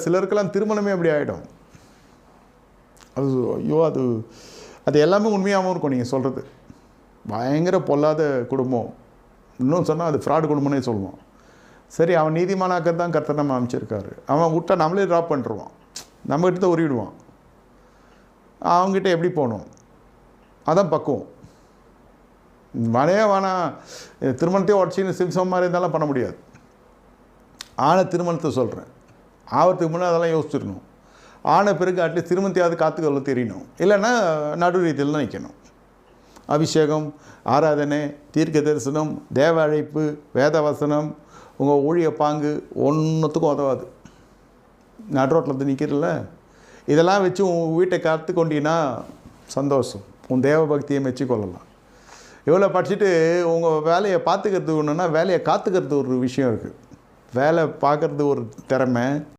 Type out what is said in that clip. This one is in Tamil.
சிலருக்கெல்லாம் திருமணமே அப்படி ஆகிடும். அது ஐயோ அது அது எல்லாமே உண்மையாகவும் இருக்கும் நீங்கள் சொல்கிறது. பயங்கர பொல்லாத குடும்பம், இன்னும் சொன்னால் அது ஃப்ராடு குடும்பம்னே சொல்லுவோம். சரி, அவன் நீதிமானாக்கிறது தான் கர்த்தர் நம்ம அமைச்சிருக்காரு. அவன் விட்டா நம்மளே ட்ராப் பண்ணிருவான், நம்மகிட்ட தான் உருவிடுவான். அவங்ககிட்ட எப்படி போகணும், அதான் பக்குவம். வேணாம் திருமணத்தையே உடச்சின்னு சிம்சம் மாதிரி இருந்தாலும் பண்ண முடியாது. ஆன திருமணத்தை சொல்கிறேன், ஆவறதுக்கு முன்னே அதெல்லாம் யோசிச்சிடணும். ஆன பிறகு அட்லீஸ்ட் திருமணத்தையாவது காத்துக்கொள்ள தெரியணும். இல்லைன்னா நடு ரீதியில் தான் நிற்கணும். அபிஷேகம், ஆராதனை, தீர்க்க தரிசனம், தேவ அழைப்பு, வேத வசனம், உங்கள் ஊழிய பாங்கு ஒன்றுத்துக்கும் உதவாது. நடுரோட்டில் வந்து நிற்கிறதில்ல, இதெல்லாம் வச்சு உன் வீட்டை காத்து கொண்டீங்கன்னா சந்தோஷம், உன் தேவ பக்தியை மெச்சிக்கொள்ளலாம். இவ்வளோ படிச்சுட்டு உங்கள் வேலையை பார்த்துக்கிறது ஒன்றுன்னா வேலையை காத்துக்கிறது ஒரு விஷயம் இருக்குது. வேலை பார்க்குறது ஒரு திறமை,